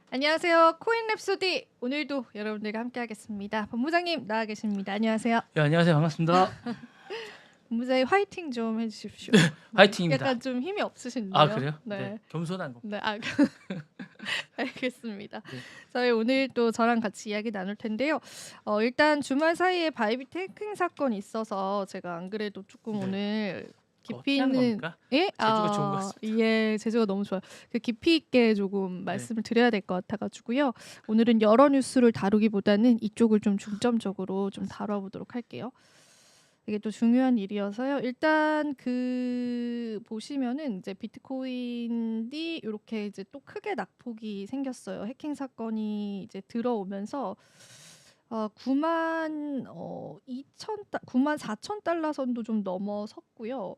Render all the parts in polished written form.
안녕하세요. 코인 랩소디 오늘도 여러분들과 함께하겠습니다. 본부장님 나와 계십니다. 안녕하세요. 네, 안녕하세요. 반갑습니다. 본부장님 화이팅 좀 해주십시오. 화이팅입니다. 약간 좀 힘이 아, 없으신데요. 그래요? 네. 네. 겸손한 거. 네. 알겠습니다. 네. 저희 오늘 또 저랑 같이 이야기 나눌 텐데요. 일단 주말 사이에 바이비트 해킹 사건이 있어서 제가 안 그래도 조금 네. 오늘 깊이 피한 있는 겁니까? 예? 제주가 좋은 것 같습니다. 예, 제주가 너무 좋아요. 그 깊이 있게 조금 네. 말씀을 드려야 될 것 같아가지고요. 오늘은 여러 뉴스를 다루기보다는 이쪽을 좀 중점적으로 좀 다뤄보도록 할게요. 이게 또 중요한 일이어서요. 일단 그 보시면은 이제 비트코인이 이렇게 이제 또 크게 낙폭이 생겼어요. 해킹 사건이 이제 들어오면서 9만 9만 4천 달러 선도 좀 넘어섰고요.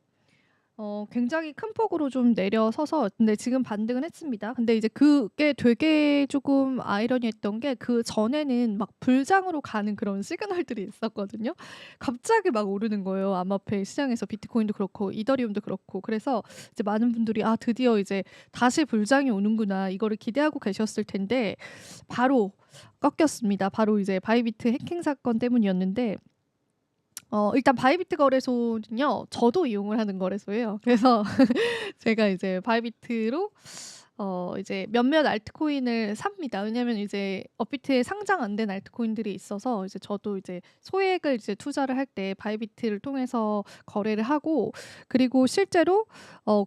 굉장히 큰 폭으로 좀 내려서서 근데 지금 반등은 했습니다. 근데 이제 그게 되게 조금 아이러니했던 게 그전에는 막 불장으로 가는 그런 시그널들이 있었거든요. 갑자기 막 오르는 거예요. 암호화폐 시장에서 비트코인도 그렇고 이더리움도 그렇고. 그래서 이제 많은 분들이 드디어 이제 다시 불장이 오는구나. 이거를 기대하고 계셨을 텐데 바로 꺾였습니다. 바로 이제 바이비트 해킹 사건 때문이었는데 일단 바이비트 거래소는요. 저도 이용을 하는 거래소예요. 그래서 제가 이제 바이비트로 이제 몇몇 알트코인을 삽니다. 왜냐면 이제 업비트에 상장 안 된 알트코인들이 있어서 이제 저도 이제 소액을 이제 투자를 할 때 바이비트를 통해서 거래를 하고 그리고 실제로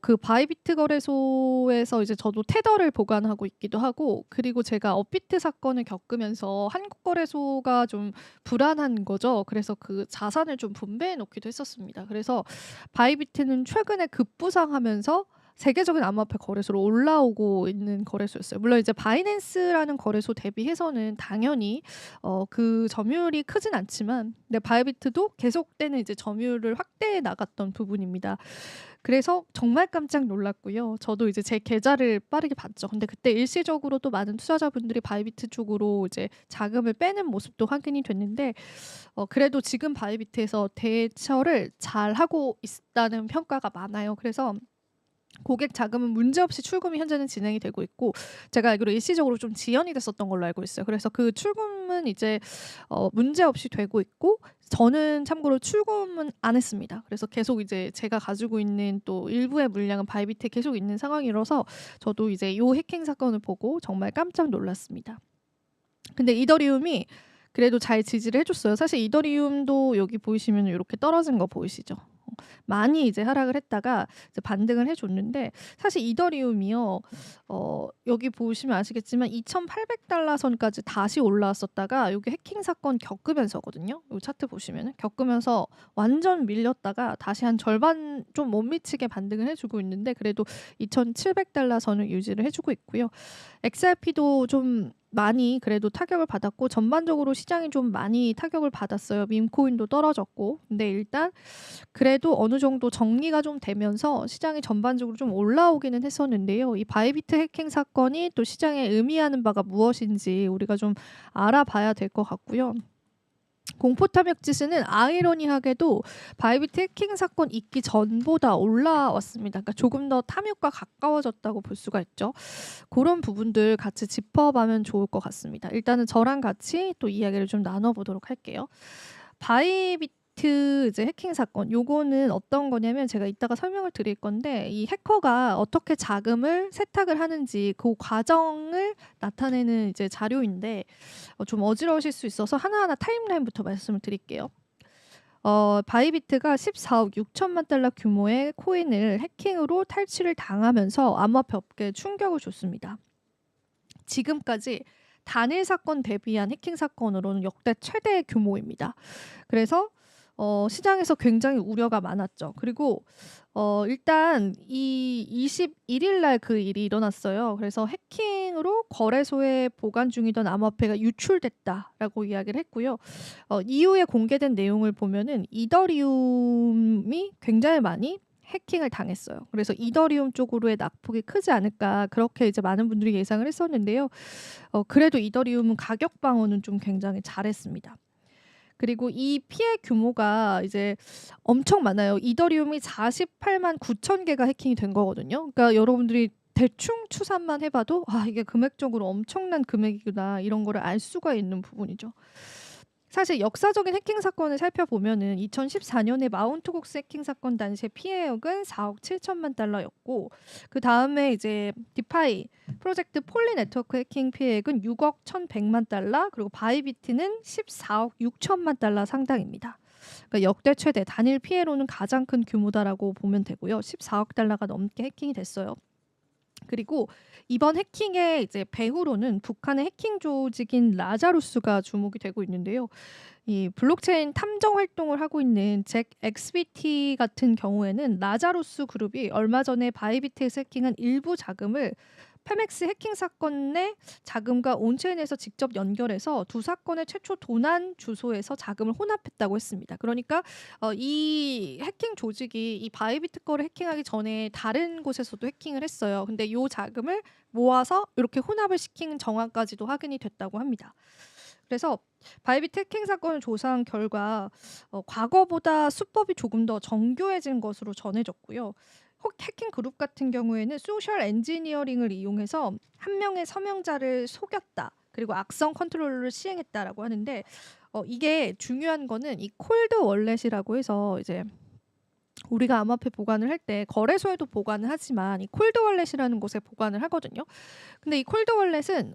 그 바이비트 거래소에서 이제 저도 테더를 보관하고 있기도 하고 그리고 제가 업비트 사건을 겪으면서 한국 거래소가 좀 불안한 거죠. 그래서 그 자산을 좀 분배해 놓기도 했었습니다. 그래서 바이비트는 최근에 급부상하면서 세계적인 암호화폐 거래소로 올라오고 있는 거래소였어요. 물론 이제 바이낸스라는 거래소 대비해서는 당연히 그 점유율이 크진 않지만 근데 바이비트도 계속되는 이제 점유율을 확대해 나갔던 부분입니다. 그래서 정말 깜짝 놀랐고요. 저도 이제 제 계좌를 빠르게 봤죠. 근데 그때 일시적으로 또 많은 투자자분들이 바이비트 쪽으로 이제 자금을 빼는 모습도 확인이 됐는데 그래도 지금 바이비트에서 대처를 잘 하고 있다는 평가가 많아요. 그래서 고객 자금은 문제없이 출금이 현재는 진행이 되고 있고 제가 알기로 일시적으로 좀 지연이 됐었던 걸로 알고 있어요. 그래서 그 출금은 이제 문제없이 되고 있고 저는 참고로 출금은 안 했습니다. 그래서 계속 이제 제가 가지고 있는 또 일부의 물량은 바이비트에 계속 있는 상황이라서 저도 이제 요 해킹 사건을 보고 정말 깜짝 놀랐습니다. 근데 이더리움이 그래도 잘 지지를 해줬어요. 사실 이더리움도 여기 보이시면 이렇게 떨어진 거 보이시죠? 많이 이제 하락을 했다가 이제 반등을 해줬는데 사실 이더리움이요. 여기 보시면 아시겠지만 2,800달러 선까지 다시 올라왔었다가 여기 해킹 사건 겪으면서거든요. 이 차트 보시면은 겪으면서 완전 밀렸다가 다시 한 절반 좀 못 미치게 반등을 해주고 있는데 그래도 2,700달러 선을 유지를 해주고 있고요. XRP도 좀 많이 그래도 타격을 받았고 전반적으로 시장이 좀 많이 타격을 받았어요. 밈코인도 떨어졌고. 근데 일단 그래도 어느 정도 정리가 좀 되면서 시장이 전반적으로 좀 올라오기는 했었는데요. 이 바이비트 해킹 사건이 또 시장에 의미하는 바가 무엇인지 우리가 좀 알아봐야 될 것 같고요. 공포 탐욕 지수는 아이러니하게도 바이비트 해킹 사건 있기 전보다 올라왔습니다. 그러니까 조금 더 탐욕과 가까워졌다고 볼 수가 있죠. 그런 부분들 같이 짚어보면 좋을 것 같습니다. 일단은 저랑 같이 또 이야기를 좀 나눠보도록 할게요. 바이비트 이제 해킹 사건 요거는 어떤 거냐면 제가 이따가 설명을 드릴 건데 이 해커가 어떻게 자금을 세탁을 하는지 그 과정을 나타내는 이제 자료인데 좀 어지러우실 수 있어서 하나하나 타임라인부터 말씀을 드릴게요. 바이비트가 14억 6천만 달러 규모의 코인을 해킹으로 탈취를 당하면서 암호화폐 업계에 충격을 줬습니다. 지금까지 단일 사건 대비한 해킹 사건으로는 역대 최대 규모입니다. 그래서 시장에서 굉장히 우려가 많았죠. 그리고 일단 이 21일 날 그 일이 일어났어요. 그래서 해킹으로 거래소에 보관 중이던 암호화폐가 유출됐다라고 이야기를 했고요. 이후에 공개된 내용을 보면은 이더리움이 굉장히 많이 해킹을 당했어요. 그래서 이더리움 쪽으로의 낙폭이 크지 않을까 그렇게 이제 많은 분들이 예상을 했었는데요. 그래도 이더리움은 가격 방어는 좀 굉장히 잘했습니다. 그리고 이 피해 규모가 이제 엄청 많아요. 이더리움이 48만 9천 개가 해킹이 된 거거든요. 그러니까 여러분들이 대충 추산만 해봐도 이게 금액적으로 엄청난 금액이구나 이런 거를 알 수가 있는 부분이죠. 사실 역사적인 해킹 사건을 살펴보면은 2014년에 마운트 곡스 해킹 사건 당시의 피해액은 4억 7천만 달러였고 그 다음에 이제 디파이 프로젝트 폴리 네트워크 해킹 피해액은 6억 1,100만 달러 그리고 바이비트는 14억 6천만 달러 상당입니다. 그러니까 역대 최대 단일 피해로는 가장 큰 규모다라고 보면 되고요. 14억 달러가 넘게 해킹이 됐어요. 그리고 이번 해킹의 이제 배후로는 북한의 해킹 조직인 라자루스가 주목이 되고 있는데요. 이 블록체인 탐정 활동을 하고 있는 잭 XBT 같은 경우에는 라자루스 그룹이 얼마 전에 바이비트에서 해킹한 일부 자금을 페맥스 해킹 사건의 자금과 온체인에서 직접 연결해서 두 사건의 최초 도난 주소에서 자금을 혼합했다고 했습니다. 그러니까 이 해킹 조직이 이 바이비트 거를 해킹하기 전에 다른 곳에서도 해킹을 했어요. 근데 이 자금을 모아서 이렇게 혼합을 시킨 정황까지도 확인이 됐다고 합니다. 그래서 바이비트 해킹 사건을 조사한 결과 과거보다 수법이 조금 더 정교해진 것으로 전해졌고요. 해킹 그룹 같은 경우에는 소셜 엔지니어링을 이용해서 한 명의 서명자를 속였다. 그리고 악성 컨트롤을 시행했다라고 하는데 이게 중요한 거는 이 콜드 월렛이라고 해서 이제 우리가 암호화폐 보관을 할 때 거래소에도 보관을 하지만 이 콜드 월렛이라는 곳에 보관을 하거든요. 근데 이 콜드 월렛은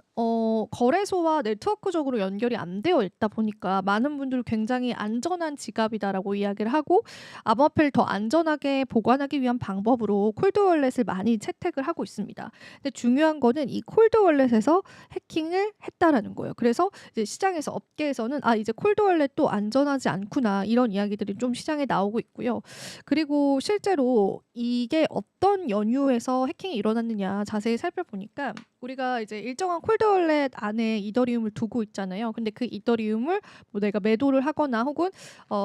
거래소와 네트워크적으로 연결이 안 되어 있다 보니까 많은 분들이 굉장히 안전한 지갑이다라고 이야기를 하고 암호화폐를 더 안전하게 보관하기 위한 방법으로 콜드 월렛을 많이 채택을 하고 있습니다. 근데 중요한 거는 이 콜드 월렛에서 해킹을 했다라는 거예요. 그래서 이제 시장에서 업계에서는 이제 콜드 월렛도 안전하지 않구나 이런 이야기들이 좀 시장에 나오고 있고요. 그리고 실제로 이게 어떤 연유에서 해킹이 일어났느냐 자세히 살펴보니까 우리가 이제 일정한 콜드 월렛 안에 이더리움을 두고 있잖아요. 근데 그 이더리움을 뭐 내가 매도를 하거나 혹은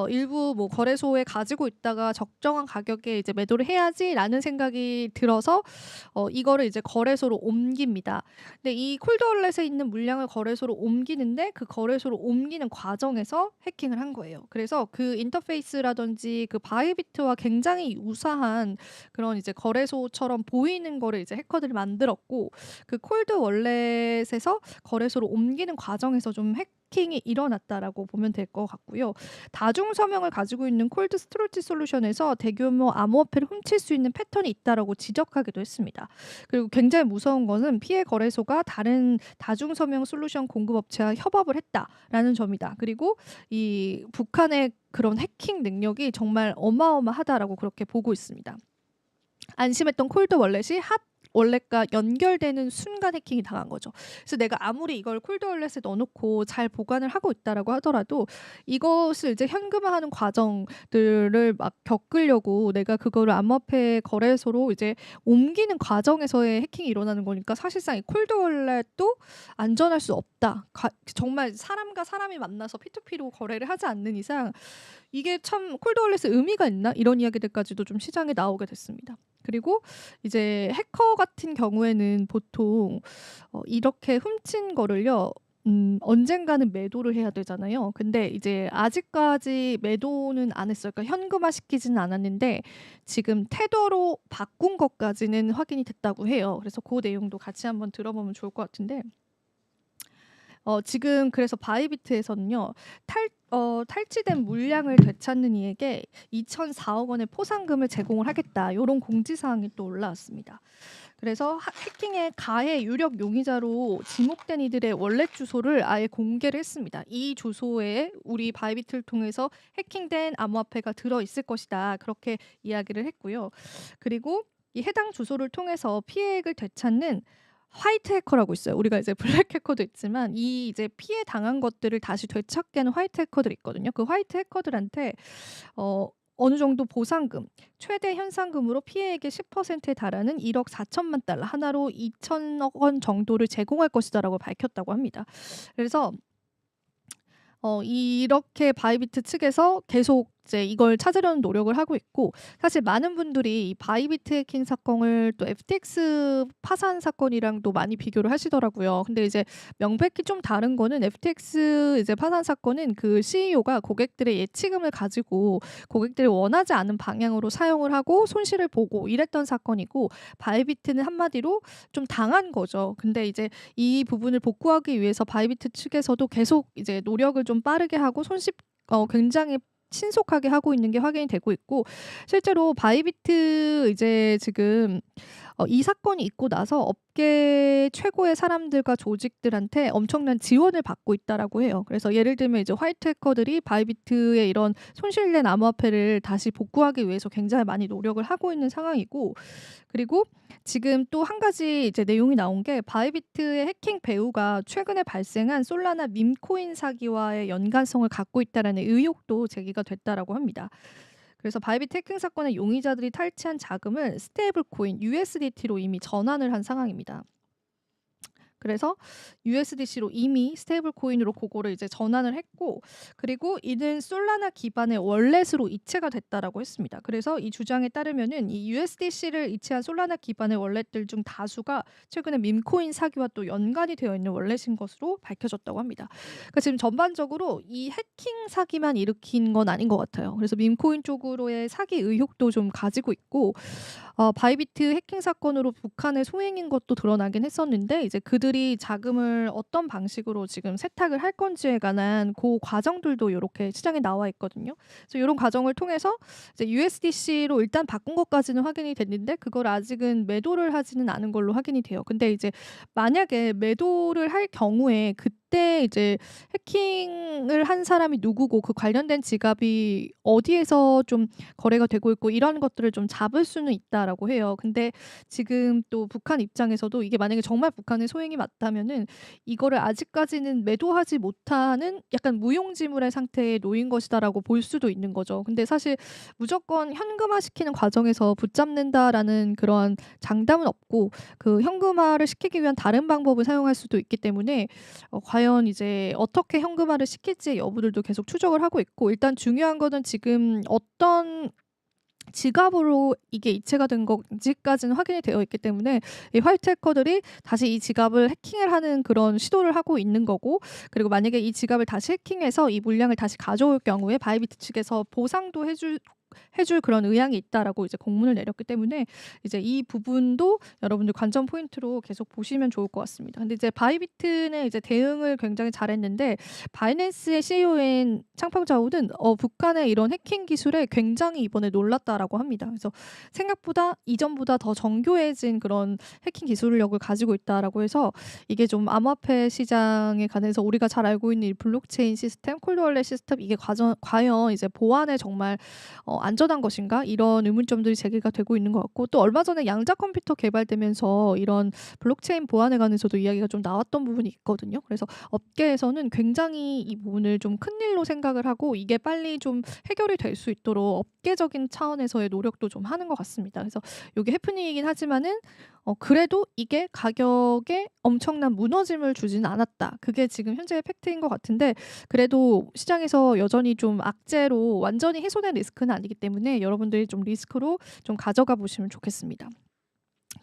일부 뭐 거래소에 가지고 있다가 적정한 가격에 이제 매도를 해야지라는 생각이 들어서 이거를 이제 거래소로 옮깁니다. 근데 이 콜드 월렛에 있는 물량을 거래소로 옮기는데 그 거래소로 옮기는 과정에서 해킹을 한 거예요. 그래서 그 인터페이스라든지 그 바이비트와 굉장히 유사한 그런 이제 거래소처럼 보이는 거를 이제 해커들이 만들었고 그 콜드 월렛에서 거래소로 옮기는 과정에서 좀 해킹이 일어났다라고 보면 될 것 같고요. 다중 서명을 가지고 있는 콜드 스토리지 솔루션에서 대규모 암호화폐를 훔칠 수 있는 패턴이 있다라고 지적하기도 했습니다. 그리고 굉장히 무서운 것은 피해 거래소가 다른 다중 서명 솔루션 공급업체와 협업을 했다라는 점이다. 그리고 이 북한의 그런 해킹 능력이 정말 어마어마하다라고 그렇게 보고 있습니다. 안심했던 콜드 월렛이 핫 월렛과 연결되는 순간 해킹이 당한 거죠. 그래서 내가 아무리 이걸 콜드 월렛에 넣어놓고 잘 보관을 하고 있다라고 하더라도 이것을 이제 현금화하는 과정들을 막 겪으려고 내가 그거를 암호화폐 거래소로 이제 옮기는 과정에서의 해킹이 일어나는 거니까 사실상 이 콜드 월렛도 안전할 수 없다. 정말 사람과 사람이 만나서 P2P로 거래를 하지 않는 이상 이게 참 콜드 월렛의 의미가 있나? 이런 이야기들까지도 좀 시장에 나오게 됐습니다. 그리고 이제 해커 같은 경우에는 보통 이렇게 훔친 거를요. 언젠가는 매도를 해야 되잖아요. 근데 이제 아직까지 매도는 안 했어요. 그러니까 현금화 시키지는 않았는데 지금 테더로 바꾼 것까지는 확인이 됐다고 해요. 그래서 그 내용도 같이 한번 들어보면 좋을 것 같은데 지금 그래서 바이비트에서는요. 탈취된 물량을 되찾는 이에게 2,004억 원의 포상금을 제공을 하겠다. 이런 공지사항이 또 올라왔습니다. 그래서 해킹의 가해 유력 용의자로 지목된 이들의 월렛 주소를 아예 공개를 했습니다. 이 주소에 우리 바이비트를 통해서 해킹된 암호화폐가 들어있을 것이다. 그렇게 이야기를 했고요. 그리고 이 해당 주소를 통해서 피해액을 되찾는 화이트 해커라고 있어요. 우리가 이제 블랙 해커도 있지만 이 이제 피해 당한 것들을 다시 되찾게 하는 화이트 해커들이 있거든요. 그 화이트 해커들한테 어느 정도 보상금, 최대 현상금으로 피해액의 10%에 달하는 1억 4천만 달러, 하나로 2천억 원 정도를 제공할 것이다라고 밝혔다고 합니다. 그래서 이렇게 바이비트 측에서 계속 이제 이걸 찾으려는 노력을 하고 있고 사실 많은 분들이 이 바이비트 해킹 사건을 또 FTX 파산 사건이랑도 많이 비교를 하시더라고요. 근데 이제 명백히 좀 다른 거는 FTX 이제 파산 사건은 그 CEO가 고객들의 예치금을 가지고 고객들이 원하지 않은 방향으로 사용을 하고 손실을 보고 이랬던 사건이고 바이비트는 한마디로 좀 당한 거죠. 근데 이제 이 부분을 복구하기 위해서 바이비트 측에서도 계속 이제 노력을 좀 빠르게 하고 굉장히 신속하게 하고 있는 게 확인이 되고 있고 실제로 바이비트 이제 지금 이 사건이 있고 나서 업계 최고의 사람들과 조직들한테 엄청난 지원을 받고 있다라고 해요. 그래서 예를 들면 이제 화이트 해커들이 바이비트의 이런 손실된 암호화폐를 다시 복구하기 위해서 굉장히 많이 노력을 하고 있는 상황이고 그리고 지금 또 한 가지 이제 내용이 나온 게 바이비트의 해킹 배후가 최근에 발생한 솔라나 밈코인 사기와의 연관성을 갖고 있다라는 의혹도 제기가 됐다라고 합니다. 그래서 바이비트 해킹 사건의 용의자들이 탈취한 자금을 스테이블 코인 USDT로 이미 전환을 한 상황입니다. 그래서 USDC로 이미 스테이블 코인으로 그거를 이제 전환을 했고 그리고 이는 솔라나 기반의 월렛으로 이체가 됐다라고 했습니다. 그래서 이 주장에 따르면은 이 USDC를 이체한 솔라나 기반의 월렛들 중 다수가 최근에 밈코인 사기와 또 연관이 되어 있는 월렛인 것으로 밝혀졌다고 합니다. 그러니까 지금 전반적으로 이 해킹 사기만 일으킨 건 아닌 것 같아요. 그래서 밈코인 쪽으로의 사기 의혹도 좀 가지고 있고 바이비트 해킹 사건으로 북한의 소행인 것도 드러나긴 했었는데 이제 그들이 자금을 어떤 방식으로 지금 세탁을 할 건지에 관한 그 과정들도 이렇게 시장에 나와 있거든요. 그래서 이런 과정을 통해서 이제 USDC로 일단 바꾼 것까지는 확인이 됐는데 그걸 아직은 매도를 하지는 않은 걸로 확인이 돼요. 근데 이제 만약에 매도를 할 경우에 그때 이제 해킹을 한 사람이 누구고 그 관련된 지갑이 어디에서 좀 거래가 되고 있고 이런 것들을 좀 잡을 수는 있다라고 해요. 근데 지금 또 북한 입장에서도 이게 만약에 정말 북한의 소행이 맞다면은 이거를 아직까지는 매도하지 못하는 약간 무용지물의 상태에 놓인 것이다라고 볼 수도 있는 거죠. 근데 사실 무조건 현금화시키는 과정에서 붙잡는다라는 그런 장담은 없고 그 현금화를 시키기 위한 다른 방법을 사용할 수도 있기 때문에 과연 이제 어떻게 현금화를 시킬지의 여부들도 계속 추적을 하고 있고 일단 중요한 거는 지금 어떤 지갑으로 이게 이체가 된 건지까지는 확인이 되어 있기 때문에 이 화이트 해커들이 다시 이 지갑을 해킹을 하는 그런 시도를 하고 있는 거고 그리고 만약에 이 지갑을 다시 해킹해서 이 물량을 다시 가져올 경우에 바이비트 측에서 보상도 해줄 그런 의향이 있다라고 이제 공문을 내렸기 때문에 이제 이 부분도 여러분들 관전 포인트로 계속 보시면 좋을 것 같습니다. 근데 이제 바이비트는 이제 대응을 굉장히 잘했는데 바이낸스의 CEO인 창펑 자오는 북한의 이런 해킹 기술에 굉장히 이번에 놀랐다라고 합니다. 그래서 생각보다 이전보다 더 정교해진 그런 해킹 기술력을 가지고 있다라고 해서 이게 좀 암호화폐 시장에 관해서 우리가 잘 알고 있는 이 블록체인 시스템, 콜드월렛 시스템 이게 과연 이제 보안에 정말 안전한 것인가 이런 의문점들이 제기가 되고 있는 것 같고 또 얼마 전에 양자 컴퓨터 개발되면서 이런 블록체인 보안에 관해서도 이야기가 좀 나왔던 부분이 있거든요. 그래서 업계에서는 굉장히 이 부분을 좀 큰일로 생각을 하고 이게 빨리 좀 해결이 될 수 있도록 업계적인 차원에서의 노력도 좀 하는 것 같습니다. 그래서 이게 해프닝이긴 하지만은 그래도 이게 가격에 엄청난 무너짐을 주지는 않았다. 그게 지금 현재의 팩트인 것 같은데 그래도 시장에서 여전히 좀 악재로 완전히 해소된 리스크는 아니기 때문에 여러분들이 좀 리스크로 좀 가져가 보시면 좋겠습니다.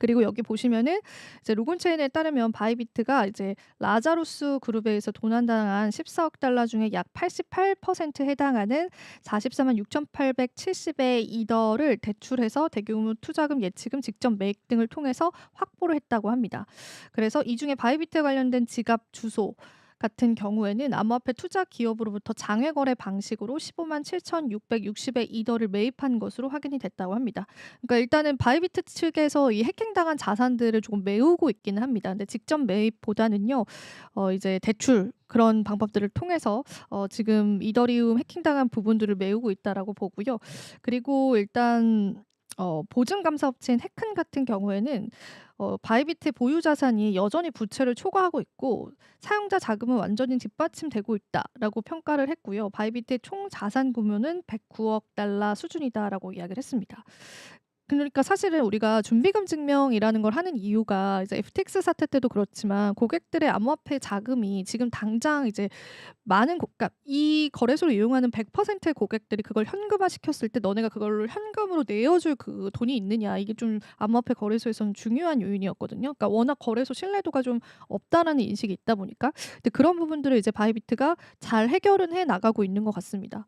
그리고 여기 보시면은 이제 로건체인에 따르면 바이비트가 이제 라자루스 그룹에 의해서 도난당한 14억 달러 중에 약 88%에 해당하는 44만 6,870의 이더를 대출해서 대규모 투자금, 예치금, 직접 매입 등을 통해서 확보를 했다고 합니다. 그래서 이 중에 바이비트에 관련된 지갑 주소 같은 경우에는 암호화폐 투자 기업으로부터 장외 거래 방식으로 15만 7,660의 이더를 매입한 것으로 확인이 됐다고 합니다. 그러니까 일단은 바이비트 측에서 이 해킹당한 자산들을 조금 메우고 있기는 합니다. 근데 직접 매입보다는요, 이제 대출 그런 방법들을 통해서 지금 이더리움 해킹당한 부분들을 메우고 있다라고 보고요. 그리고 일단 보증 감사 업체인 해큰 같은 경우에는 바이비트의 보유 자산이 여전히 부채를 초과하고 있고 사용자 자금은 완전히 뒷받침되고 있다라고 평가를 했고요. 바이비트의 총 자산 규모는 109억 달러 수준이다라고 이야기를 했습니다. 그러니까 사실은 우리가 준비금 증명이라는 걸 하는 이유가 이제 FTX 사태 때도 그렇지만 고객들의 암호화폐 자금이 지금 당장 이제 많은 그러니까 이 거래소를 이용하는 100%의 고객들이 그걸 현금화시켰을 때 너네가 그걸 현금으로 내어줄 그 돈이 있느냐 이게 좀 암호화폐 거래소에서는 중요한 요인이었거든요. 그러니까 워낙 거래소 신뢰도가 좀 없다라는 인식이 있다 보니까 근데 그런 부분들을 이제 바이비트가 잘 해결은 해 나가고 있는 것 같습니다.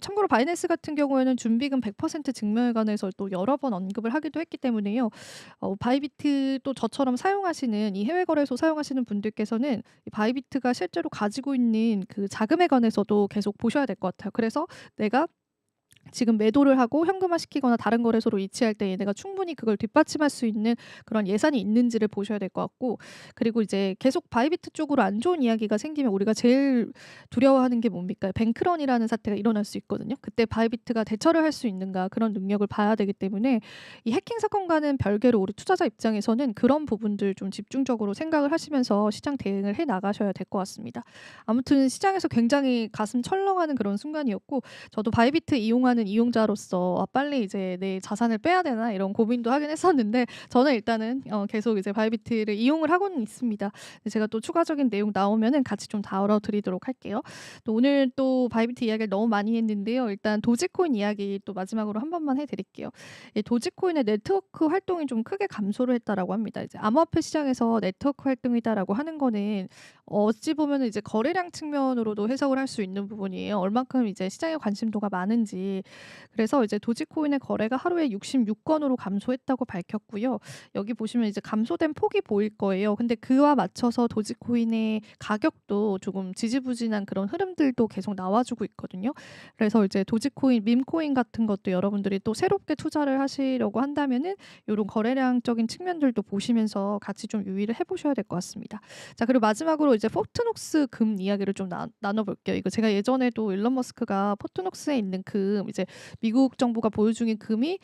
참고로 바이낸스 같은 경우에는 준비금 100% 증명에 관해서 또 여러 번 언급을 하기도 했기 때문에요. 바이비트 또 저처럼 사용하시는 이 해외 거래소 사용하시는 분들께서는 이 바이비트가 실제로 가지고 있는 그 자금에 관해서도 계속 보셔야 될 것 같아요. 그래서 내가 지금 매도를 하고 현금화시키거나 다른 거래소로 이체할 때 얘네가 충분히 그걸 뒷받침할 수 있는 그런 예산이 있는지를 보셔야 될 것 같고 그리고 이제 계속 바이비트 쪽으로 안 좋은 이야기가 생기면 우리가 제일 두려워하는 게 뭡니까? 뱅크런이라는 사태가 일어날 수 있거든요. 그때 바이비트가 대처를 할 수 있는가 그런 능력을 봐야 되기 때문에 이 해킹 사건과는 별개로 우리 투자자 입장에서는 그런 부분들 좀 집중적으로 생각을 하시면서 시장 대응을 해 나가셔야 될 것 같습니다. 아무튼 시장에서 굉장히 가슴 철렁하는 그런 순간이었고 저도 바이비트 이용하는 이용자로서 빨리 이제 내 자산을 빼야 되나 이런 고민도 하긴 했었는데 저는 일단은 계속 이제 바이비트를 이용을 하고는 있습니다. 제가 또 추가적인 내용 나오면은 같이 좀 다뤄드리도록 할게요. 또 오늘 또 바이비트 이야기를 너무 많이 했는데요. 일단 도지코인 이야기 또 마지막으로 한 번만 해드릴게요. 이 도지코인의 네트워크 활동이 좀 크게 감소를 했다라고 합니다. 이제 암호화폐 시장에서 네트워크 활동이다라고 하는 거는 어찌 보면 이제 거래량 측면으로도 해석을 할 수 있는 부분이에요. 얼만큼 이제 시장에 관심도가 많은지. 그래서 이제 도지코인의 거래가 하루에 66건으로 감소했다고 밝혔고요. 여기 보시면 이제 감소된 폭이 보일 거예요. 근데 그와 맞춰서 도지코인의 가격도 조금 지지부진한 그런 흐름들도 계속 나와주고 있거든요. 그래서 이제 도지코인, 밈코인 같은 것도 여러분들이 또 새롭게 투자를 하시려고 한다면은 요런 거래량적인 측면들도 보시면서 같이 좀 유의를 해보셔야 될 것 같습니다. 자, 그리고 마지막으로 이제 포트녹스 금 이야기를 좀 나눠볼게요. 이거 제가 예전에도 일론 머스크가 포트녹스에 있는 금 이제 미국 정부가 보유 중인 금이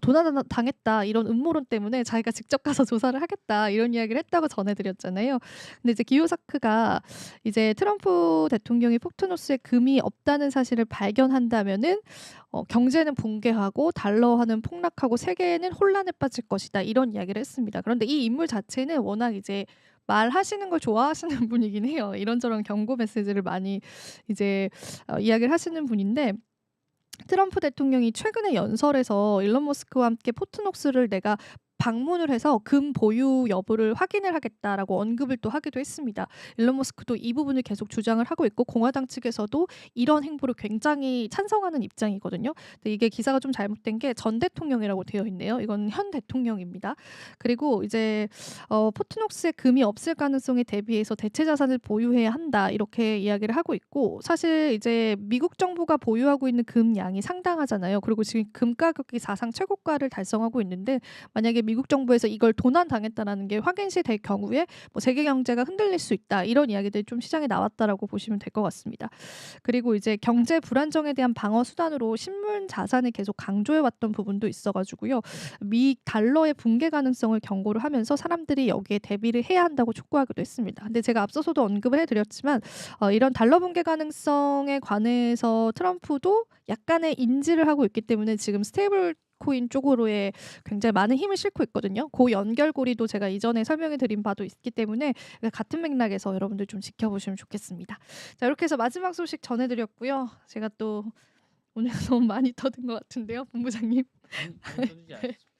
도난당했다 이런 음모론 때문에 자기가 직접 가서 조사를 하겠다 이런 이야기를 했다고 전해드렸잖아요. 근데 이제 기요사크가 이제 트럼프 대통령이 포트녹스에 금이 없다는 사실을 발견한다면은 경제는 붕괴하고 달러화는 폭락하고 세계는 혼란에 빠질 것이다 이런 이야기를 했습니다. 그런데 이 인물 자체는 워낙 이제 말하시는 걸 좋아하시는 분이긴 해요. 이런저런 경고 메시지를 많이 이제 이야기를 하시는 분인데 트럼프 대통령이 최근에 연설에서 일론 머스크와 함께 포트녹스를 내가 방문을 해서 금 보유 여부를 확인을 하겠다라고 언급을 또 하기도 했습니다. 일론 머스크도 이 부분을 계속 주장을 하고 있고 공화당 측에서도 이런 행보를 굉장히 찬성하는 입장이거든요. 근데 이게 기사가 좀 잘못된 게 전 대통령이라고 되어 있네요. 이건 현 대통령입니다. 그리고 이제 포트녹스에 금이 없을 가능성에 대비해서 대체 자산을 보유해야 한다 이렇게 이야기를 하고 있고 사실 이제 미국 정부가 보유하고 있는 금 양이 상당하잖아요. 그리고 지금 금 가격이 사상 최고가를 달성하고 있는데 만약에 미국 정부에서 이걸 도난당했다라는 게 확인시 될 경우에 뭐 세계 경제가 흔들릴 수 있다 이런 이야기들이 좀 시장에 나왔다라고 보시면 될 것 같습니다. 그리고 이제 경제 불안정에 대한 방어 수단으로 신문 자산을 계속 강조해 왔던 부분도 있어가지고요. 미 달러의 붕괴 가능성을 경고를 하면서 사람들이 여기에 대비를 해야 한다고 촉구하기도 했습니다. 근데 제가 앞서서도 언급을 해드렸지만 이런 달러 붕괴 가능성에 관해서 트럼프도 약간의 인지를 하고 있기 때문에 지금 스테이블 코인 쪽으로의 굉장히 많은 힘을 싣고 있거든요. 그 연결고리도 제가 이전에 설명해 드린 바도 있기 때문에 같은 맥락에서 여러분들 좀 지켜보시면 좋겠습니다. 자, 이렇게 해서 마지막 소식 전해드렸고요. 제가 또 오늘 너무 많이 터진 것 같은데요, 본부장님. 많이 떠들지 않았습니다.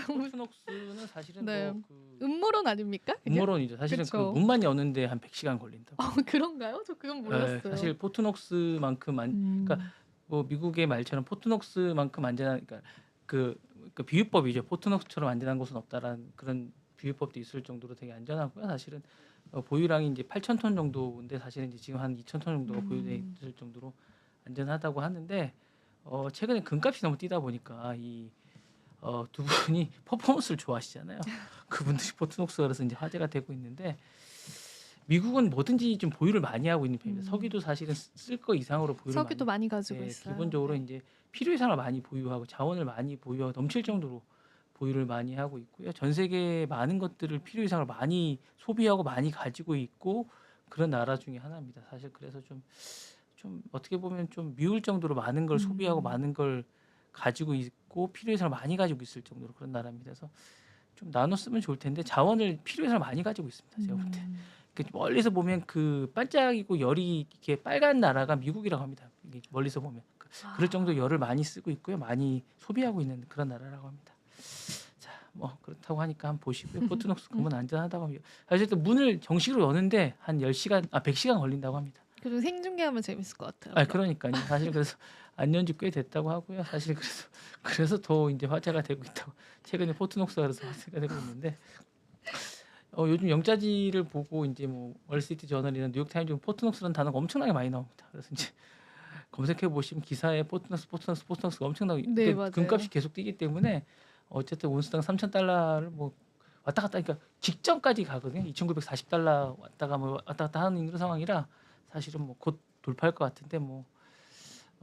포트녹스는 사실은 네. 뭐그 음모론 아닙니까? 그게? 음모론이죠. 사실은 그 그쵸. 문만 여는데 한 100시간 걸린다고. 그런가요? 저 그건 몰랐어요. 사실 포트녹스만큼 그러니까 음. 뭐 미국의 말처럼 포트녹스만큼 안전한 그러니까 그 비유법이죠. 포트녹스처럼 안전한 곳은 없다라는 그런 비유법도 있을 정도로 되게 안전하고요. 사실은 보유량이 이제 8,000톤 정도인데 사실은 이제 지금 한 2,000톤 정도가 보유돼 있을 정도로 안전하다고 하는데 최근에 금값이 너무 뛰다 보니까 이 두 분이 퍼포먼스를 좋아하시잖아요. 그분들이 포트녹스가 그래서 이제 화제가 되고 있는데 미국은 뭐든지 좀 보유를 많이 하고 있는 편입니다. 석유도 사실은 쓸 거 이상으로 보유를 석유도 많이 가지고 네, 있어요. 기본적으로 네. 이제 필요 이상을 많이 보유하고 자원을 많이 보유하고 넘칠 정도로 보유를 많이 하고 있고요. 전 세계 많은 것들을 필요 이상을 많이 소비하고 많이 가지고 있고 그런 나라 중에 하나입니다. 사실 그래서 좀 어떻게 보면 좀 미울 정도로 많은 걸 소비하고 많은 걸 가지고 있고 필요해서 많이 가지고 있을 정도로 그런 나라입니다. 그래서 좀 나눠 쓰면 좋을 텐데 자원을 필요해서 많이 가지고 있습니다. 제가 볼 때. 멀리서 보면 그 반짝이고 열이 이렇게 빨간 나라가 미국이라고 합니다. 이게 멀리서 보면 그럴 정도 열을 많이 쓰고 있고요, 많이 소비하고 있는 그런 나라라고 합니다. 자, 뭐 그렇다고 하니까 한번 보시고요. 포트녹스 금은 안전하다고 합니다. 어쨌든 문을 정식으로 여는데 한 100시간 걸린다고 합니다. 그리고 생중계하면 재밌을 것 같아요. 아, 그러니까요. 사실 그래서 안 연지 꽤 됐다고 하고요. 사실 그래서 더 이제 화제가 되고 있다고. 최근에 포트녹스가 그래서 화제가 되고 있는데. 요즘 영자지를 보고 이제 뭐 월스트리트 저널이나 뉴욕타임즈 포트녹스라는 단어가 엄청나게 많이 나옵니다. 그래서 이제 검색해 보시면 기사에 포트녹스가 엄청나게 네, 맞아요. 금값이 계속 뛰기 때문에 어쨌든 온스당 $3,000를 뭐 왔다 갔다 그러니까 직전까지 가거든요. $2,940 왔다가 뭐 왔다 갔다 하는 이런 상황이라 사실은 뭐 곧 돌파할 것 같은데 뭐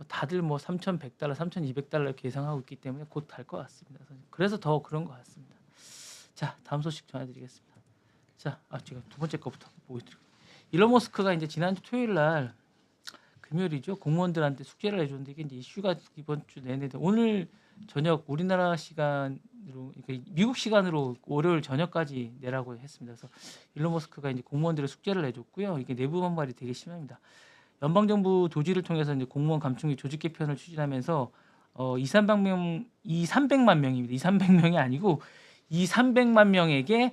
다들 뭐 $3,100, $3,200 이렇게 예상하고 있기 때문에 곧 갈 것 같습니다. 그래서 더 그런 것 같습니다. 자, 다음 소식 전해드리겠습니다. 자, 제가 두 번째 거부터 보여드릴게요. 일론 머스크가 이제 지난주 토요일 날 금요일이죠. 공무원들한테 숙제를 해줬는데 이게 이제 이슈가 이번 주 내내 오늘 저녁 우리나라 시간으로 그러니까 미국 시간으로 월요일 저녁까지 내라고 했습니다. 그래서 일론 머스크가 이제 공무원들의 숙제를 해줬고요. 이게 내부 반발이 되게 심합니다. 연방정부 조직을 통해서 이제 공무원 감축 조직 개편을 추진하면서 300만 명입니다. 300명이 아니고 300만 명에게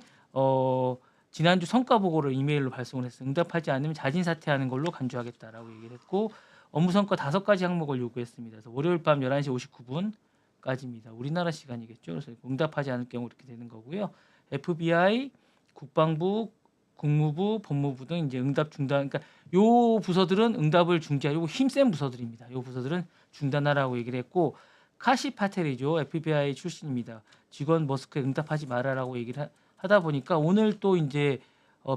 지난주 성과 보고를 이메일로 발송을 했어요. 응답하지 않으면 자진 사퇴하는 걸로 간주하겠다라고 얘기를 했고 업무 성과 5가지 항목을 요구했습니다. 그래서 월요일 밤 11시 59분까지입니다. 우리나라 시간이겠죠. 그래서 응답하지 않을 경우 이렇게 되는 거고요. FBI, 국방부, 국무부, 법무부 등 이제 응답 중단. 그러니까 요 부서들은 응답을 중지하고 힘센 부서들입니다. 요 부서들은 중단하라고 얘기를 했고 카시 파텔이죠. FBI 출신입니다. 직원 머스크에 응답하지 말아라고 얘기를 하다 보니까 오늘 또 이제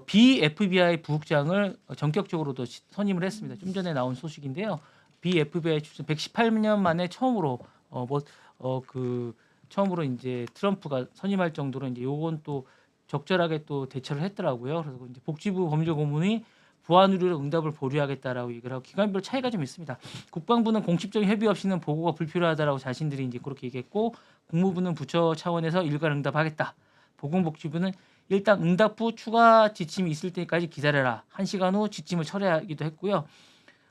비 FBI 부국장을 전격적으로 또 선임을 했습니다. 좀 전에 나온 소식인데요. 비 FBI 출신 118년 만에 처음으로 처음으로 이제 트럼프가 선임할 정도로 이제 요건 또 적절하게 또 대처를 했더라고요. 그래서 이제 복지부 법률고문이 보안 의료로 응답을 보류하겠다라고 얘기를 하고 기관별 차이가 좀 있습니다. 국방부는 공식적인 협의 없이는 보고가 불필요하다라고 자신들이 이제 그렇게 얘기했고 국무부는 부처 차원에서 일괄 응답하겠다. 보건복지부는 일단 응답 후 추가 지침이 있을 때까지 기다려라. 1시간 후 지침을 철회하기도 했고요.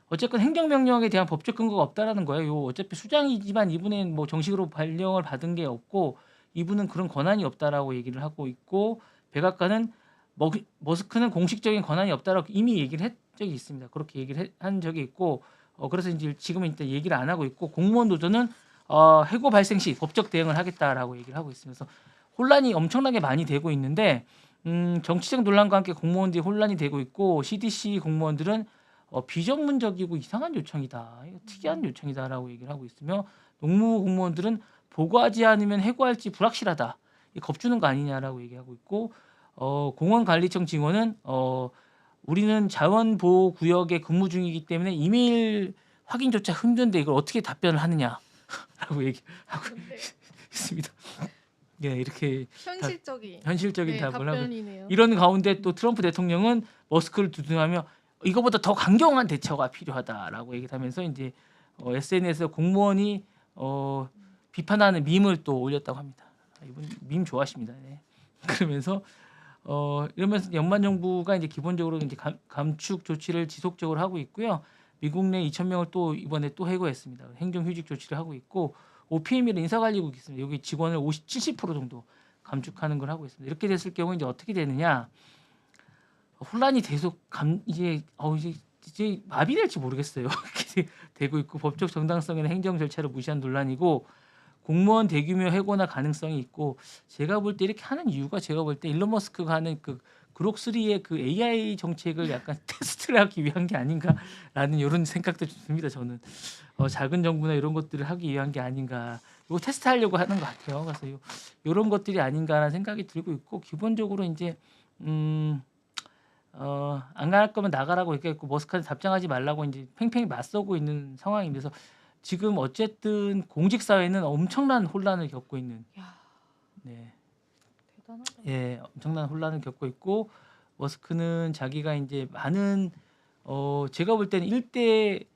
어쨌건 행정명령에 대한 법적 근거가 없다라는 거예요. 요 어차피 수장이지만 이분은 뭐 정식으로 발령을 받은 게 없고 이분은 그런 권한이 없다라고 얘기를 하고 있고 백악관은 머스크는 공식적인 권한이 없다라고 이미 얘기를 한 적이 있습니다. 그렇게 얘기를 한 적이 있고 그래서 이제 지금은 일단 얘기를 안 하고 있고 공무원 노조는 해고 발생 시 법적 대응을 하겠다라고 얘기를 하고 있으면서 혼란이 엄청나게 많이 되고 있는데 정치적 논란과 함께 공무원들이 혼란이 되고 있고 CDC 공무원들은 비전문적이고 이상한 요청이다. 특이한 요청이다라고 얘기를 하고 있으며 농무부 공무원들은 보고하지 않으면 해고할지 불확실하다. 겁주는 거 아니냐라고 얘기하고 있고 공원관리청 직원은 우리는 자원보호구역에 근무 중이기 때문에 이메일 확인조차 힘든데 이걸 어떻게 답변을 하느냐라고 얘기하고 있습니다. 예, 이렇게 현실적인 네, 답을 하고 답변이네요. 이런 가운데 또 트럼프 대통령은 머스크를 두둔하며 이거보다 더 강경한 대처가 필요하다라고 얘기를 하면서 이제 SNS에 공무원이 비판하는 밈을 또 올렸다고 합니다. 이분 밈 좋아하십니다. 네. 그러면서 이러면서 연방 정부가 이제 기본적으로 이제 감축 조치를 지속적으로 하고 있고요. 미국 내 2,000명을 또 이번에 또 해고했습니다. 행정휴직 조치를 하고 있고 OPM이라는 인사관리국이 있습니다. 여기 직원을 70% 정도 감축하는 걸 하고 있습니다. 이렇게 됐을 경우 이제 어떻게 되느냐? 혼란이 계속 이제 마비될지 모르겠어요. 이렇게 되고 있고 법적 정당성이나 행정 절차를 무시한 논란이고 공무원 대규모 해고나 가능성이 있고 제가 볼 때 이렇게 하는 이유가 제가 볼 때 일론 머스크가 하는 그 그록 3의 그 AI 정책을 약간 테스트를 하기 위한 게 아닌가라는 이런 생각도 듭니다. 저는 작은 정부나 이런 것들을 하기 위한 게 아닌가. 이거 테스트하려고 하는 것 같아요. 그래서 이런 것들이 아닌가라는 생각이 들고 있고 기본적으로 이제 안 갈 거면 나가라고 얘기했고 머스크한테 답장하지 말라고 이제 팽팽히 맞서고 있는 상황이면서 지금 어쨌든 공직 사회는 엄청난 혼란을 겪고 있는. 네. 대단하다. 예, 엄청난 혼란을 겪고 있고 머스크는 자기가 이제 많은 제가 볼 때는 일대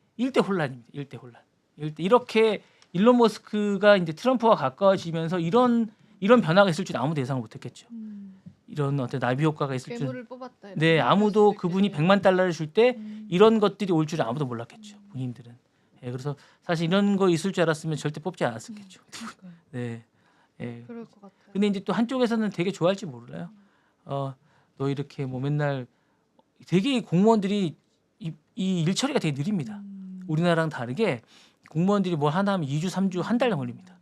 혼란입니다. 일대 혼란. 이렇게 일론 머스크가 이제 트럼프와 가까워지면서 이런 변화가 있을 줄 아무도 예상을 못했겠죠. 이런 어떤 나비 효과가 있을 줄. 괴물을 뽑았다. 이렇게 네, 생각할 아무도 수도 그분이 있겠네요. 100만 달러를 줄 때 음. 이런 것들이 올 줄은 아무도 몰랐겠죠. 본인들은. 예, 그래서 사실 이런 거 있을 줄 알았으면 절대 뽑지 않았었겠죠. 그러니까요. 네. 예. 그럴 것 같아요. 근데 이제 또 한쪽에서는 되게 좋아할지 몰라요. 너 이렇게 뭐 맨날 되게 공무원들이 이 일 처리가 되게 느립니다. 우리나라랑 다르게 공무원들이 뭐 하나 하면 2주, 3주, 한 달 걸립니다.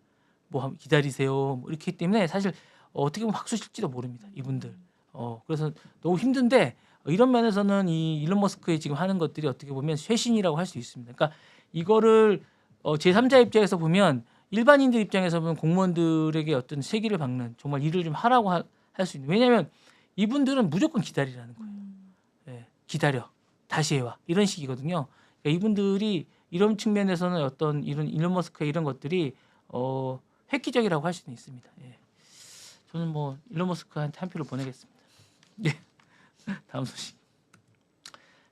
뭐 기다리세요. 뭐 이렇기 때문에 사실 어떻게 보면 박수 칠지도 모릅니다. 이분들. 그래서 너무 힘든데 이런 면에서는 이 일론 머스크의 지금 하는 것들이 어떻게 보면 쇄신이라고 할 수 있습니다. 그러니까 이거를 제3자 입장에서 보면 일반인들 입장에서 보면 공무원들에게 어떤 세기를 박는 정말 일을 좀 하라고 할 수 있는. 왜냐하면 이분들은 무조건 기다리라는 거예요. 예, 기다려. 다시 해와. 이런 식이거든요. 그러니까 이분들이 이런 측면에서는 어떤 이런 일론 머스크의 이런 것들이 획기적이라고 할 수는 있습니다. 예. 저는 뭐 일론 머스크한테 한 표를 보내겠습니다. 예. 다음 소식.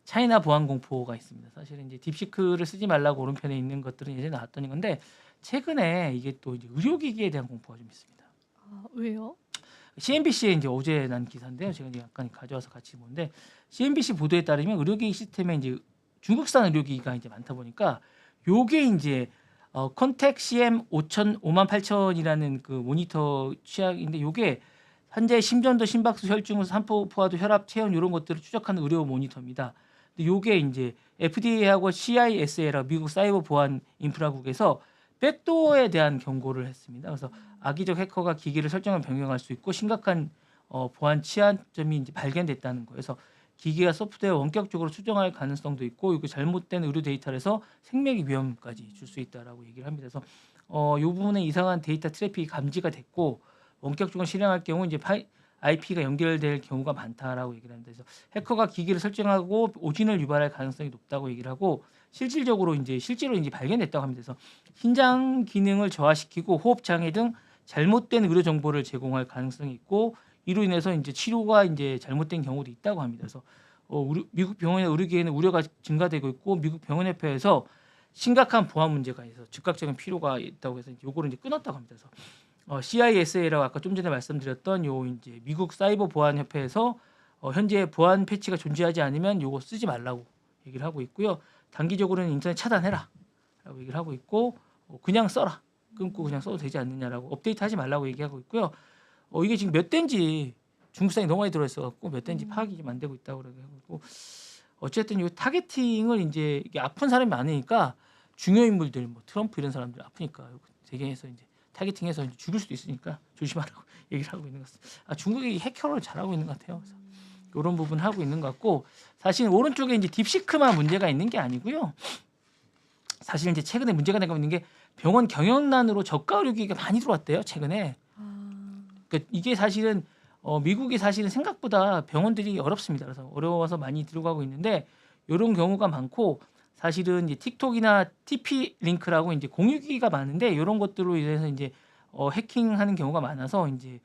차이나 보안 공포가 있습니다. 사실은 이제 딥시크를 쓰지 말라고 오른편에 있는 것들은 예전에 나왔던 건데 최근에 이게 또 이제 의료기기에 대한 공포가 좀 있습니다. 아, 왜요? CNBC에 이제 어제 난 기사인데요. 제가 이제 약간 가져와서 같이 보는데 CNBC 보도에 따르면 의료기기 시스템에 이제 중국산 의료기기가 이제 많다 보니까 요게 이제 컨택 CM 58,000이라는 그 모니터 취약인데 요게 현재 심전도, 심박수, 혈중, 산소 포화도, 혈압, 체온 이런 것들을 추적하는 의료 모니터입니다. 근데 요게 이제 FDA하고 CISA라 미국 사이버 보안 인프라국에서 백도어에 대한 경고를 했습니다. 그래서 악의적 해커가 기기를 설정을 변경할 수 있고 심각한 보안 치안점이 이제 발견됐다는 거예요. 그래서 기기가 소프트웨어 원격적으로 추정할 가능성도 있고 이거 잘못된 의료 데이터에서 생명의 위험까지 줄 수 있다라고 얘기를 합니다. 그래서 이 부분에 이상한 데이터 트래픽이 감지가 됐고 원격적으로 실행할 경우 이제 IP가 연결될 경우가 많다라고 얘기를 합니다. 그래서 해커가 기기를 설정하고 오진을 유발할 가능성이 높다고 얘기를 하고 실질적으로 이제 실제로 이제 발견됐다고 합니다. 그래서 신장 기능을 저하시키고 호흡 장애 등 잘못된 의료 정보를 제공할 가능성이 있고 이로 인해서 이제 치료가 이제 잘못된 경우도 있다고 합니다. 그래서 미국 병원의 의료기에는 우려가 증가되고 있고 미국 병원협회에서 심각한 보안 문제가 있어서 즉각적인 필요가 있다고 해서 요거를 이제 끊었다고 합니다. 그래서 CISA라고 아까 좀 전에 말씀드렸던 요 이제 미국 사이버 보안 협회에서 현재 보안 패치가 존재하지 않으면 요거 쓰지 말라고 얘기를 하고 있고요. 단기적으로는 인터넷 차단해라라고 얘기를 하고 있고 그냥 써라. 끊고 그냥 써도 되지 않느냐라고 업데이트하지 말라고 얘기하고 있고요. 이게 지금 몇 대인지 중국산이 너무 많이 들어있어 갖고 몇 대인지 파악이 좀 안 되고 있다고 그러고 어쨌든 이 타겟팅을 이제 이게 아픈 사람이 많으니까 중요 인물들 뭐 트럼프 이런 사람들 아프니까 되게 해서 이제 타겟팅해서 이제 죽일 수도 있으니까 조심하라고 얘기를 하고 있는 것 같습니다. 중국이 해커를 잘하고 있는 것 같아요. 그래서 이런 부분 하고 있는 것 같고 사실 오른쪽에 이제 딥시크만 문제가 있는 게 아니고요. 사실 이제 최근에 문제가 되고 있는 게 병원 경영난으로 저가 의료기기가 많이 들어왔대요. 최근에. 그러니까 이게 사실은 미국이 사실은 생각보다 병원들이 어렵습니다. 그래서 어려워서 많이 들어가고 있는데 이런 경우가 많고 사실은 이제 틱톡이나 TP 링크라고 이제 공유기기가 많은데 이런 것들로 인해서 이제 해킹하는 경우가 많아서 이제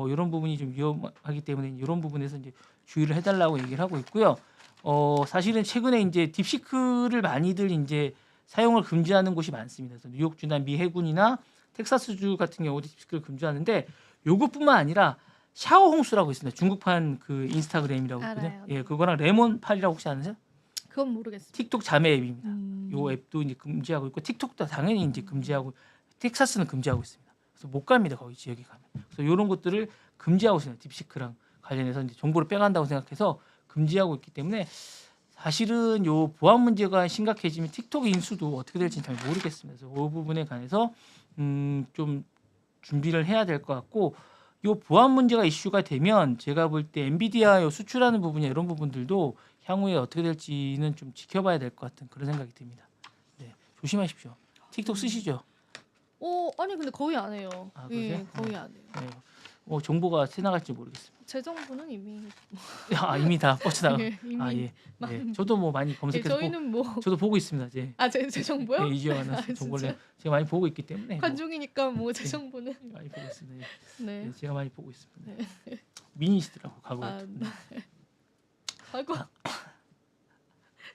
이런 부분이 좀 위험하기 때문에 이런 부분에서 이제 주의를 해달라고 얘기를 하고 있고요. 사실은 최근에 이제 딥시크를 많이들 이제 사용을 금지하는 곳이 많습니다. 그래서 뉴욕주나 미 해군이나 텍사스주 같은 경우도 딥시크를 금지하는데 요것뿐만 아니라 샤오 홍수라고 있습니다. 중국판 그 인스타그램이라고 있거든요. 알아요. 예, 그거랑 레몬팔이라고 혹시 아세요? 그건 모르겠습니다. 틱톡 자매 앱입니다. 요 앱도 이제 금지하고 있고 틱톡도 당연히 이제 금지하고 텍사스는 금지하고 있습니다. 그래서 못 갑니다. 거기 지역에 가면. 그래서 이런 것들을 금지하고 있습니다. 딥시크랑 관련해서 이제 정보를 빼간다고 생각해서 금지하고 있기 때문에 사실은 요 보안 문제가 심각해지면 틱톡 인수도 어떻게 될지 잘 모르겠습니다. 그래서 그 부분에 관해서 좀 준비를 해야 될 것 같고 요 보안 문제가 이슈가 되면 제가 볼 때 엔비디아 요 수출하는 부분이 이런 부분들도 향후에 어떻게 될지는 좀 지켜봐야 될 것 같은 그런 생각이 듭니다. 네, 조심하십시오. 틱톡 쓰시죠? 아니 근데 거의 안 해요. 아, 예, 그러세요? 거의 안 해요. 네. 정보가 새 나갈지 모르겠습니다. 제 정보는 이미 이미 다 뻗쳐나가. 예, 이미 예. 많은- 저도 뭐 많이 예, 검색해서 저희는 뭐 저도 보고 있습니다. 제 제 정보요? 이주영 아, 아나운서 정보를 진짜? 제가 많이 보고 있기 때문에 관중이니까 뭐 제 네. 정보는 많이 보고 있습니다. 네. 네, 제가 많이 보고 있습니다. 미니시더라고 과거. 네. 하고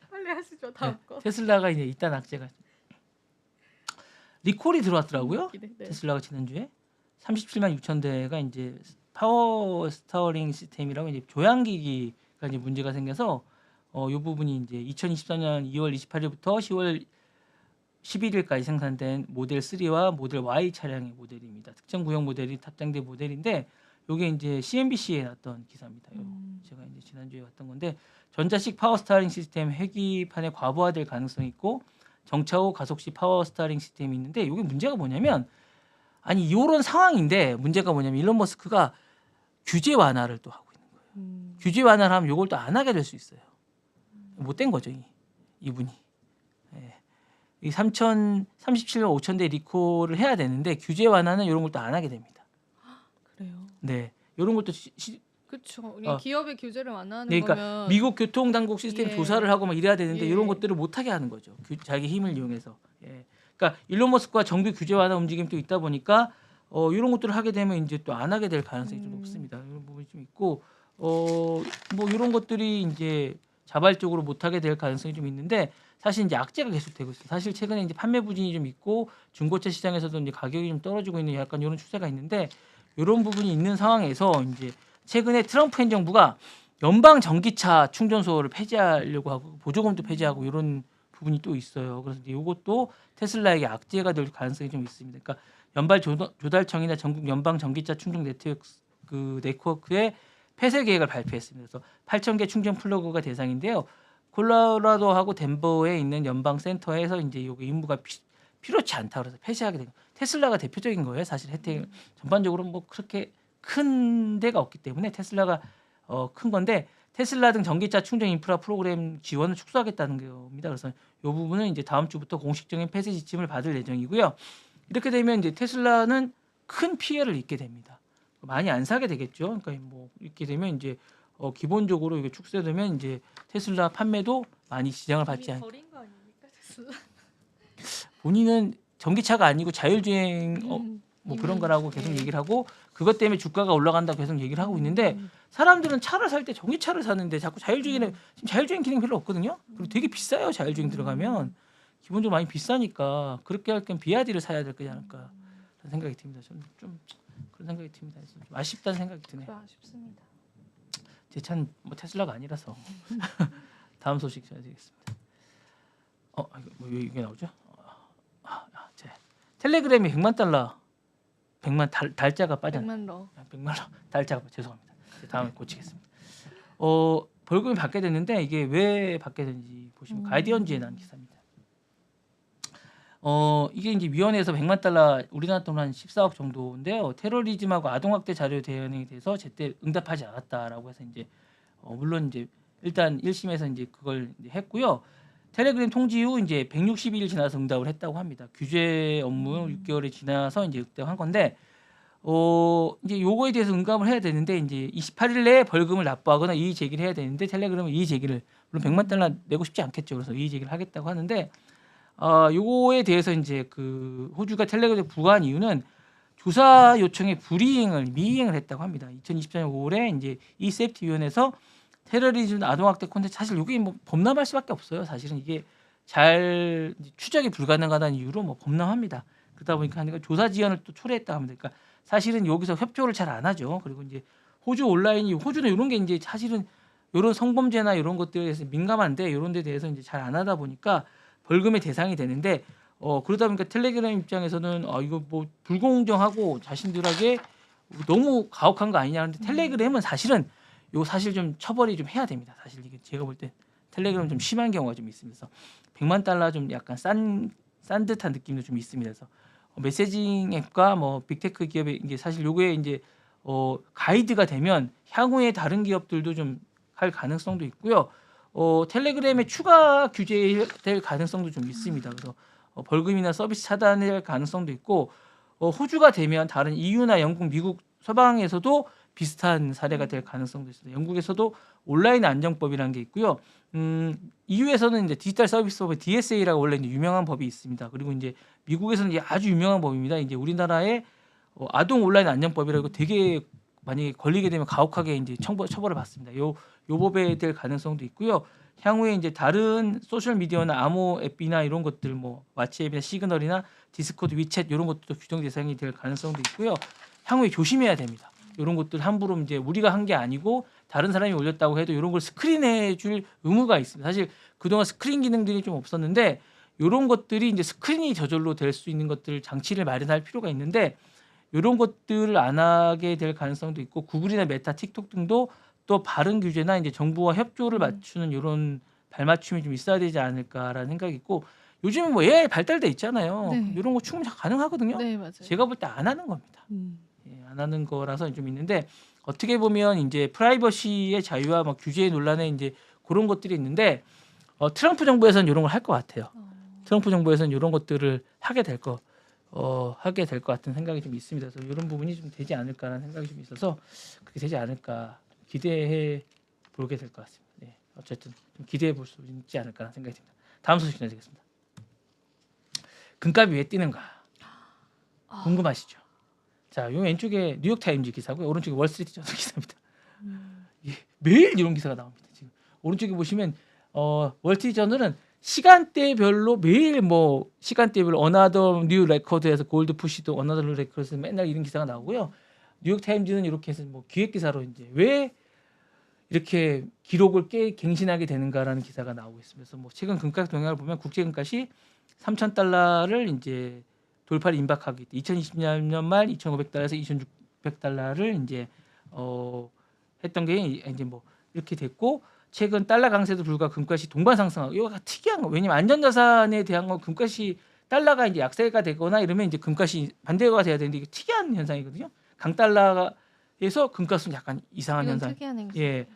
빨리 하시죠. 다음 거. 테슬라가 이제 이딴 악재가 리콜이 들어왔더라고요. 웃기네. 네. 테슬라가 지난주에 37만 6천 대가 이제 파워 스터링 시스템이라고 이제 조향기기가 이제 문제가 생겨서 이 부분이 이제 2024년 2월 28일부터 10월 11일까지 생산된 모델 3와 모델 Y 차량의 모델입니다. 특정 구형 모델이 탑재된 모델인데 이게 이제 CNBC에 났던 기사입니다. 제가 이제 지난주에 왔던 건데 전자식 파워 스타링 시스템 회기판에 과부하될 가능성이 있고 정차 후 가속 시 파워 스타링 시스템이 있는데 이게 문제가 뭐냐면 아니 이런 상황인데 문제가 뭐냐면 일론 머스크가 규제 완화를 또 하고 있는 거예요. 규제 완화를 하면 이걸 또 안 하게 될 수 있어요. 못된 거죠 이분이. 예. 이 37만 5천 대 리콜을 해야 되는데 규제 완화는 이런 걸 또 안 하게 됩니다. 그래요. 네, 이런 것도 그렇죠. 우리 어. 기업의 규제를 완화하는 네, 그러니까 거면 미국 교통당국 시스템 예. 조사를 하고 막 이래야 되는데 예. 이런 것들을 못하게 하는 거죠. 자기 힘을 이용해서. 예. 그러니까 일론 머스크가 정부 규제 완화 움직임이 또 있다 보니까 이런 것들을 하게 되면 이제 또 안 하게 될 가능성이 좀 높습니다. 이런 부분이 좀 있고 뭐 이런 것들이 이제 자발적으로 못하게 될 가능성이 좀 있는데 사실 이제 악재가 계속되고 있어요. 사실 최근에 이제 판매 부진이 좀 있고 중고차 시장에서도 이제 가격이 좀 떨어지고 있는 약간 이런 추세가 있는데 이런 부분이 있는 상황에서 이제 최근에 트럼프 행정부가 연방 전기차 충전소를 폐지하려고 하고 보조금도 폐지하고 이런 부분이 또 있어요. 그래서 이것도 테슬라에게 악재가 될 가능성이 좀 있습니다. 그러니까 연발 조달청이나 전국 연방 전기차 충전 네트워크의 폐쇄 계획을 발표했습니다. 그래서 8,000개 충전 플러그가 대상인데요. 콜로라도하고 덴버에 있는 연방 센터에서 이제 요게 임무가 필요치 않다 그래서 폐쇄하게 된 거예요. 테슬라가 대표적인 거예요. 사실 혜택 전반적으로 뭐 그렇게 큰 데가 없기 때문에 테슬라가 큰 건데 테슬라 등 전기차 충전 인프라 프로그램 지원을 축소하겠다는 겁니다. 그래서 이 부분은 이제 다음 주부터 공식적인 폐쇄 지침을 받을 예정이고요. 이렇게 되면 이제 테슬라는 큰 피해를 입게 됩니다. 많이 안 사게 되겠죠. 그러니까 뭐 이렇게 되면 이제 기본적으로 이게 축소되면 이제 테슬라 판매도 많이 지장을 받지 않. 버린 거 아닙니까 테슬라? 본인은 전기차가 아니고 자율주행 뭐 그런 거라고 계속 얘기를 하고 그것 때문에 주가가 올라간다고 계속 얘기를 하고 있는데 사람들은 차를 살 때 전기차를 사는데 자꾸 자율주행에 지금 자율주행 기능 별로 없거든요. 그리고 되게 비싸요. 자율주행 들어가면 기본적으로 많이 비싸니까 그렇게 할 겸 BYD를 사야 될 거지 않을까 그런 생각이 듭니다. 저는 좀 그런 생각이 듭니다. 좀 아쉽다는 생각이 드네요. 아쉽습니다. 제 차는 뭐 테슬라가 아니라서 다음 소식 전해드리겠습니다. 뭐 이게 나오죠? 텔레그램이 100만 달러, 100만 달자가 빠졌네. 100만 러. 100만 원 달자가 죄송합니다. 다음에 고치겠습니다. 벌금이 받게 됐는데 이게 왜 받게 됐는지 보시면 가이디언지에 난 기사입니다. 이게 이제 위원회에서 100만 달러 우리나라 돈 한 14억 정도인데요. 테러리즘하고 아동학대 자료 대응에 대해서 제때 응답하지 않았다라고 해서 이제 물론 이제 일단 1심에서 이제 그걸 이제 했고요. 텔레그램 통지 후 이제 160일 지나서 응답을 했다고 합니다. 규제 업무 6개월이 지나서 이제 응답한 건데 이제 요거에 대해서 응답을 해야 되는데 이제 28일 내에 벌금을 납부하거나 이의 제기를 해야 되는데 텔레그램은 이의 제기를 물론 100만 달러 내고 싶지 않겠죠. 그래서 이의 제기를 하겠다고 하는데 요거에 대해서 이제 그 호주가 텔레그램 부과한 이유는 조사 요청에 미이행을 했다고 합니다. 2024년 5월에 이제 이 세프티 위원회에서 테러리즘 아동학대 콘텐츠 사실 이게 뭐 범람할 수밖에 없어요. 사실은 이게 잘 추적이 불가능하다는 이유로 뭐 범람합니다. 그러다 보니까 조사 지연을 또 초래했다 합니다. 그러니까 사실은 여기서 협조를 잘 안 하죠. 그리고 이제 호주는 이런 게 이제 사실은 이런 성범죄나 이런 것들에 대해서 민감한데 이런 데 대해서 이제 잘 안 하다 보니까 벌금의 대상이 되는데 그러다 보니까 텔레그램 입장에서는 이거 뭐 불공정하고 자신들에게 너무 가혹한 거 아니냐 하는데 텔레그램은 사실은 사실 좀 처벌이 좀 해야 됩니다. 사실 이게 제가 볼 때 텔레그램 좀 심한 경우가 좀 있습니다. 그래서 100만 달러 좀 약간 싼 듯한 느낌도 좀 있습니다. 그래서 메시징 앱과 뭐 빅테크 기업의 이게 사실 요거에 이제 가이드가 되면 향후에 다른 기업들도 좀 할 가능성도 있고요. 텔레그램에 추가 규제될 가능성도 좀 있습니다. 그래서 벌금이나 서비스 차단될 가능성도 있고 호주가 되면 다른 EU나 영국, 미국, 서방에서도 비슷한 사례가 될 가능성도 있습니다. 영국에서도 온라인 안전법이라는 게 있고요. EU에서는 이제 디지털 서비스법 DSA라고 원래 이제 유명한 법이 있습니다. 그리고 이제 미국에서는 이제 아주 유명한 법입니다. 이제 우리나라의 아동 온라인 안전법이라고 되게 만약에 걸리게 되면 가혹하게 이제 처벌을 받습니다. 요 법에 될 가능성도 있고요. 향후에 이제 다른 소셜 미디어나 암호 앱이나 이런 것들 뭐 왓츠앱이나 시그널이나 디스코드, 위챗 이런 것도 규정 대상이 될 가능성도 있고요. 향후에 조심해야 됩니다. 이런 것들 함부로 이제 우리가 한 게 아니고 다른 사람이 올렸다고 해도 이런 걸 스크린해 줄 의무가 있습니다. 사실 그동안 스크린 기능들이 좀 없었는데 이런 것들이 이제 스크린이 저절로 될 수 있는 것들 장치를 마련할 필요가 있는데 이런 것들을 안 하게 될 가능성도 있고 구글이나 메타, 틱톡 등도 또 바른 규제나 이제 정부와 협조를 맞추는 이런 발맞춤이 좀 있어야 되지 않을까라는 생각이 있고 요즘은 뭐 AI 발달돼 있잖아요. 네. 이런 거 충분히 다 가능하거든요. 네, 맞아요. 제가 볼 때 안 하는 겁니다. 음. 예, 안 하는 거라서 좀 있는데 어떻게 보면 이제 프라이버시의 자유와 막 규제의 논란에 이제 그런 것들이 있는데 트럼프 정부에서는 이런 걸 할 것 같아요. 트럼프 정부에서는 이런 것들을 하게 될 것 같은 생각이 좀 있습니다. 그래서 이런 부분이 좀 되지 않을까라는 생각이 좀 있어서 그렇게 되지 않을까 기대해 보게 될 것 같습니다. 네, 어쨌든 좀 기대해 볼 수 있지 않을까라는 생각이 듭니다. 다음 소식 전해드리겠습니다. 금값이 왜 뛰는가 궁금하시죠? 자, 요 왼쪽에 뉴욕 타임즈 기사고요. 오른쪽에 월스트리트 저널 기사입니다. 예, 매일 이런 기사가 나옵니다. 지금 오른쪽에 보시면 월스트리트 저널은 시간대별로 매일 뭐 시간대별로 어나더 뉴 레코드에서 골드 푸시도 어나더 뉴 레코드에서 맨날 이런 기사가 나오고요. 뉴욕 타임즈는 이렇게 해서 뭐 기획 기사로 이제 왜 이렇게 기록을 갱신하게 되는가라는 기사가 나오고 있습니다. 그래서 뭐 최근 금값 동향을 보면 국제 금값이 3,000달러를 이제 돌파를 임박하기 2020년 말 2,500달러에서 2,600달러를 이제 했던 게 이제 뭐 이렇게 됐고 최근 달러 강세도 불과 금값이 동반 상승하고 이거 특이한 거 왜냐면 안전자산에 대한 건 금값이 달러가 이제 약세가 되거나 이러면 이제 금값이 반대가 돼야 되는데 이게 특이한 현상이거든요. 강달러에서 금값은 약간 이상한 이건 현상. 특이한 행사. 예,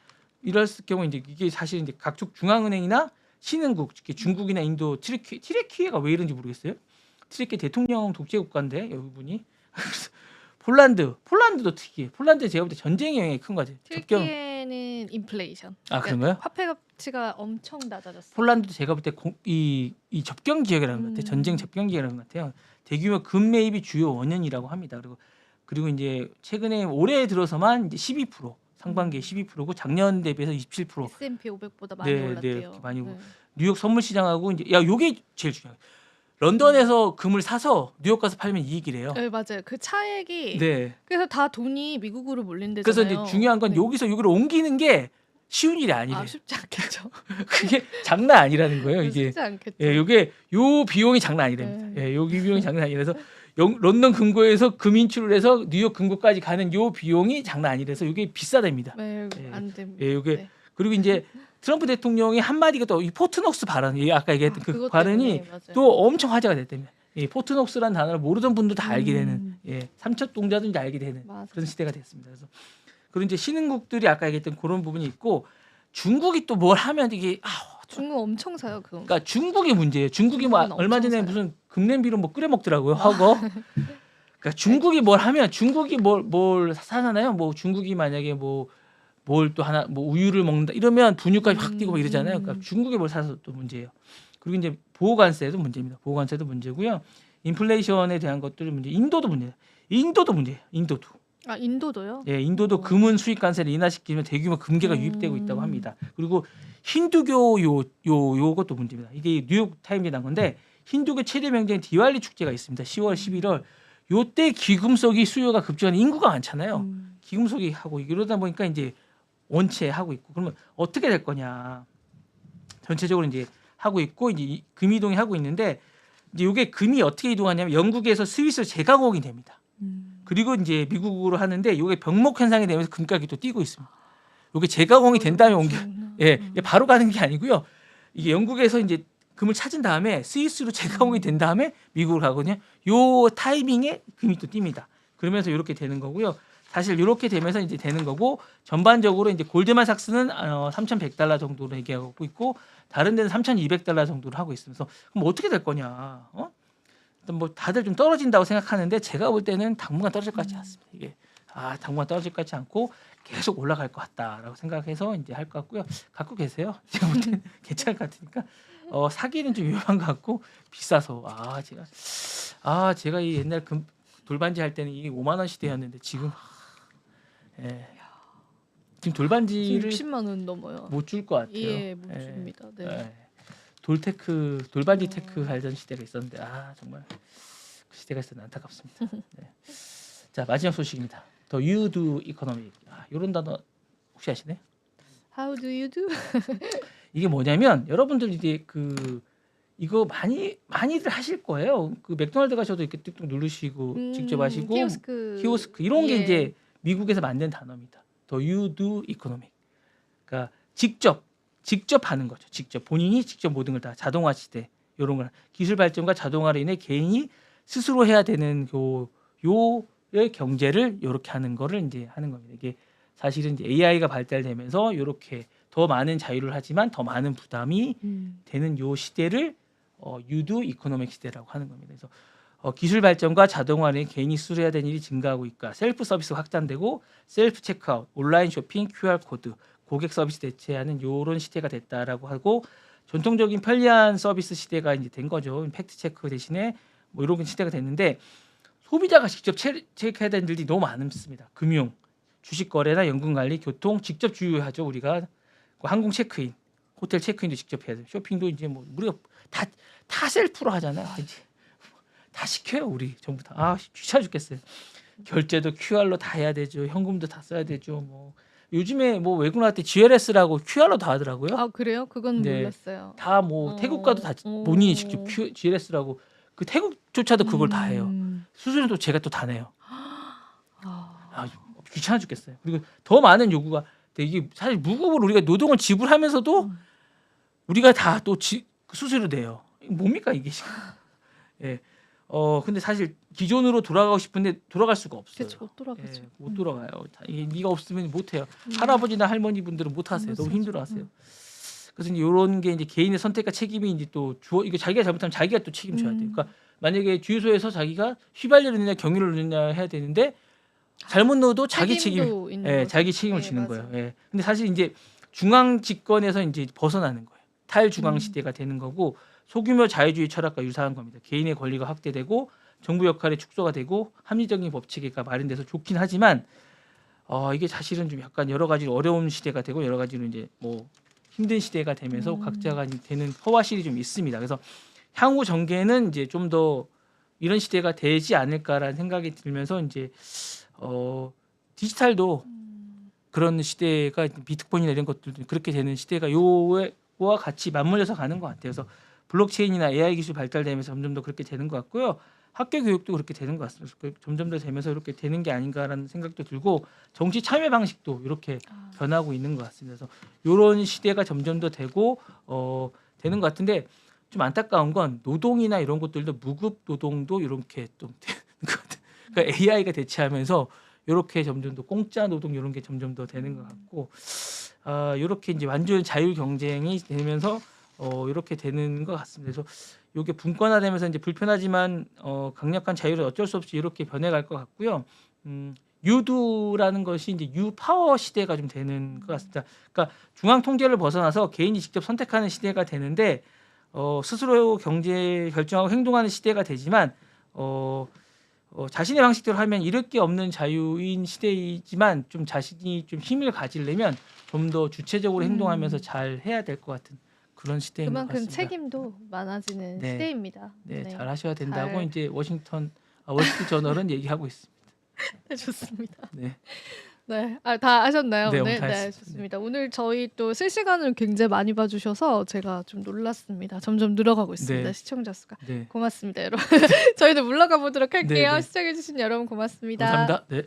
이럴 경우 이제 이게 사실 이제 각국 중앙은행이나 신흥국, 특히 중국이나 인도 티레키에가 왜 이런지 모르겠어요. 트리키 대통령 독재 국가인데 여기분이 폴란드도 특이해. 폴란드 제가 볼 때 전쟁의 영향이 큰 거지. 튀르키예는 인플레이션. 아 그런가요? 화폐 가치가 엄청 낮아졌어요. 폴란드도 제가 볼 때 이 접경 지역이라는 것 같아요. 전쟁 접경 지역이라는 것 같아요. 대규모 금 매입이 주요 원인이라고 합니다. 그리고 이제 최근에 올해 들어서만 이제 12% 상반기에 12%고 작년 대비해서 27%. S&P 500보다 많이 올랐대요. 많이 오르고. 뉴욕 선물 시장하고 이제 요게 제일 중요해요. 런던에서 금을 사서 뉴욕 가서 팔면 이익이래요. 네, 맞아요. 그 차액이 네. 그래서 다 돈이 미국으로 몰린대잖아요. 그래서 이제 중요한 건 네. 여기서 여기로 옮기는 게 쉬운 일이 아니래요. 아, 쉽지 않겠죠. 그게 장난 아니라는 거예요. 이게 쉽지 않겠죠. 예, 요게 요 비용이 장난 아니랍니다. 네. 예, 여기 비용이 장난 아니라서 런던 금고에서 금 인출을 해서 뉴욕 금고까지 가는 요 비용이 장난 아니라서 이게 비싸답니다. 네, 예. 안 됩니다. 예, 요게 네. 그리고 이제 트럼프 대통령의 한마디가 또 이 포트녹스 발언, 아까 얘기했던 그 그것 발언이 때문에, 맞아요. 또 엄청 화제가 됐답니다. 예, 포트녹스라는 단어를 모르던 분도 다 알게 되는, 예, 삼척 동자도 이제 알게 되는 맞아요. 그런 시대가 됐습니다. 그래서 그리고 이제 신흥국들이 아까 얘기했던 그런 부분이 있고 중국이 또 뭘 하면 이게 중국 엄청 사요 그. 그러니까 중국이 문제예요. 중국이 뭐 중국은 얼마 전에 엄청 무슨 금냄비로 뭐 끓여 먹더라고요. 허거. 그러니까 중국이 뭘 하면 중국이 뭘 사잖아요. 뭐 중국이 만약에 뭘 또 하나 뭐 우유를 먹는다 이러면 분유값이 확 뛰고 막 이러잖아요. 그러니까 중국이 뭘 사서 또 문제예요. 그리고 이제 보호관세도 문제입니다. 보호관세도 문제고요. 인플레이션에 대한 것들이 문제. 인도도 문제예요. 인도도 문제예요. 인도도. 아, 인도도요? 예, 인도도 금은 수입 관세를 인하시키면 대규모 금괴가 유입되고 있다고 합니다. 그리고 힌두교 요것도 문제입니다. 이게 뉴욕 타임즈에 난 건데 힌두교 최대 명절인 디왈리 축제가 있습니다. 10월, 11월. 요때 귀금속이 수요가 급증하는 인구가 많잖아요. 귀금속이 하고 이러다 보니까 이제 원체 하고 있고 그러면 어떻게 될 거냐? 전체적으로 이제 하고 있고 이제 금 이동이 하고 있는데 이제 이게 금이 어떻게 이동하냐면 영국에서 스위스로 재가공이 됩니다. 그리고 이제 미국으로 하는데 이게 병목 현상이 되면서 금가격이 또 뛰고 있습니다. 이게 재가공이 된 다음에 이게 바로 가는 게 아니고요. 이게 영국에서 이제 금을 찾은 다음에 스위스로 재가공이 된 다음에 미국으로 가거든요. 요 타이밍에 금이 또 뜁니다. 그러면서 이렇게 되는 거고요. 사실 이렇게 되면서 이제 되는 거고 전반적으로 이제 골드만삭스는 3,100달러 정도로 얘기하고 있고 다른 데는 3,200달러 정도로 하고 있으면서 그럼 어떻게 될 거냐? 뭐 다들 좀 떨어진다고 생각하는데 제가 볼 때는 당분간 떨어질 것 같지 않습니다. 이게 당분간 떨어질 것 같지 않고 계속 올라갈 것 같다라고 생각해서 이제 할 것 같고요. 갖고 계세요. 제가 볼 때는 괜찮을 것 같으니까 사기는 좀 위험한 것 같고 비싸서 제가 이 옛날 돌반지 할 때는 이게 5만 원 시대였는데 지금 지금 돌반지를 60만 원 넘어요. 못 줄 것 같아요. 예, 못 예. 줍니다. 네. 예. 돌반지 테크 하던 시대가 있었는데 정말 그 시대가 있었는데 안타깝습니다. 네. 자 마지막 소식입니다. 더 유두 이코노믹. 이런 단어 혹시 아시나요? How do you do? 이게 뭐냐면 여러분들 이제 이거 많이들 하실 거예요. 그 맥도날드 가셔도 이렇게 뚝뚝 누르시고 직접 하시고 키오스크 이런 게 예. 이제 미국에서 만든 단어입니다. 더 유두 이코노믹. 그러니까 직접 하는 거죠. 직접 본인이 직접 모든 걸 다 자동화 시대 이런 걸 기술 발전과 자동화로 인해 개인이 스스로 해야 되는 요의 경제를 이렇게 하는 거를 이제 하는 겁니다. 이게 사실은 이제 AI가 발달되면서 이렇게 더 많은 자유를 하지만 더 많은 부담이 되는 요 시대를 유두 이코노믹 시대라고 하는 겁니다. 그래서 기술 발전과 자동화는 개인이 스스로 해야 되는 일이 증가하고 있고 셀프 서비스가 확장되고 셀프 체크아웃, 온라인 쇼핑, QR 코드, 고객 서비스 대체하는 요런 시대가 됐다라고 하고 전통적인 편리한 서비스 시대가 이제 된 거죠. 팩트 체크 대신에 뭐 이런 시대가 됐는데 소비자가 직접 체크해야 되는 일이 너무 많습니다. 금융, 주식 거래나 연금 관리, 교통 직접 주요하죠. 우리가 항공 체크인, 호텔 체크인도 직접 해야 돼요. 쇼핑도 이제 뭐 우리가 다 셀프로 하잖아요. 이제 다 시켜요. 우리 전부 다. 귀찮아 죽겠어요. 결제도 QR로 다 해야 되죠. 현금도 다 써야 되죠. 뭐 요즘에 뭐 외국 나갈 때 GLS라고 QR로 다 하더라고요. 아 그래요? 그건 네. 몰랐어요. 다 뭐 태국 가도 다 본인이 직접 GLS라고 그 태국조차도 그걸 다 해요. 수수료도 제가 또 다 내요. 귀찮아 죽겠어요. 그리고 더 많은 요구가 이게 사실 무급으로 우리가 노동을 지불하면서도 우리가 다 또 수수료 내요. 뭡니까 이게? 예. 근데 사실 기존으로 돌아가고 싶은데 돌아갈 수가 없어요. 그렇죠. 못 돌아가죠. 예, 못 돌아가요. 이게 네가 없으면 못 해요. 할아버지나 할머니 분들은 못 하세요. 너무 힘들어하세요. 그래서 이제 이런 게 이제 개인의 선택과 책임이 이제 또 이거 자기가 잘못하면 자기가 또 책임져야 돼요. 그러니까 만약에 주유소에서 자기가 휘발유를 넣느냐 경유를 넣느냐 해야 되는데 잘못 넣어도 자기 자기 책임을 지는 거예요. 예. 근데 사실 이제 중앙 집권에서 이제 벗어나는 거예요. 탈중앙 시대가 되는 거고 소규모 자유주의 철학과 유사한 겁니다. 개인의 권리가 확대되고 정부 역할의 축소가 되고 합리적인 법체계가 마련돼서 좋긴 하지만 이게 사실은 좀 약간 여러 가지 어려운 시대가 되고 여러 가지로 이제 뭐 힘든 시대가 되면서 각자가 되는 허와실이 좀 있습니다. 그래서 향후 전개는 이제 좀 더 이런 시대가 되지 않을까라는 생각이 들면서 이제 디지털도 그런 시대가 비트코인이나 이런 것들도 그렇게 되는 시대가 요와 같이 맞물려서 가는 것 같아요. 그래서 블록체인이나 AI 기술 발달되면서 점점 더 그렇게 되는 것 같고요. 학교 교육도 그렇게 되는 것 같습니다. 점점 더 되면서 이렇게 되는 게 아닌가라는 생각도 들고 정치 참여 방식도 이렇게 변하고 있는 것 같습니다. 그래서 이런 시대가 점점 더 되고 되는 것 같은데 좀 안타까운 건 노동이나 이런 것들도 무급 노동도 이렇게 좀 되는 것 같아요. 그러니까 AI가 대체하면서 이렇게 점점 더 공짜 노동 이런 게 점점 더 되는 것 같고 이렇게 이제 완전 자유 경쟁이 되면서 이렇게 되는 것 같습니다. 그래서 이게 분권화되면서 이제 불편하지만 강력한 자유를 어쩔 수 없이 이렇게 변해갈 것 같고요. 유두라는 것이 이제 유파워 시대가 좀 되는 것 같습니다. 그러니까 중앙 통제를 벗어나서 개인이 직접 선택하는 시대가 되는데 스스로 경제 결정하고 행동하는 시대가 되지만 자신의 방식대로 하면 잃을 게 없는 자유인 시대이지만 좀 자신이 좀 힘을 가지려면 좀 더 주체적으로 행동하면서 잘 해야 될 것 같은 그런 시대인 것 그만큼 같습니다. 책임도 많아지는 네. 시대입니다. 네, 잘 하셔야 된다고 잘. 이제 월스트리트 저널은 얘기하고 있습니다. 네, 좋습니다. 네, 네, 다 하셨나요? 네, 오늘? 오늘 다 네, 했습니다. 좋습니다. 오늘 저희 또 실시간으로 굉장히 많이 봐주셔서 제가 좀 놀랐습니다. 점점 늘어가고 있습니다. 네. 시청자 수가. 네, 고맙습니다, 여러분. 저희도 물러가 보도록 할게요. 네, 네. 시청해주신 여러분 고맙습니다. 감사합니다. 네.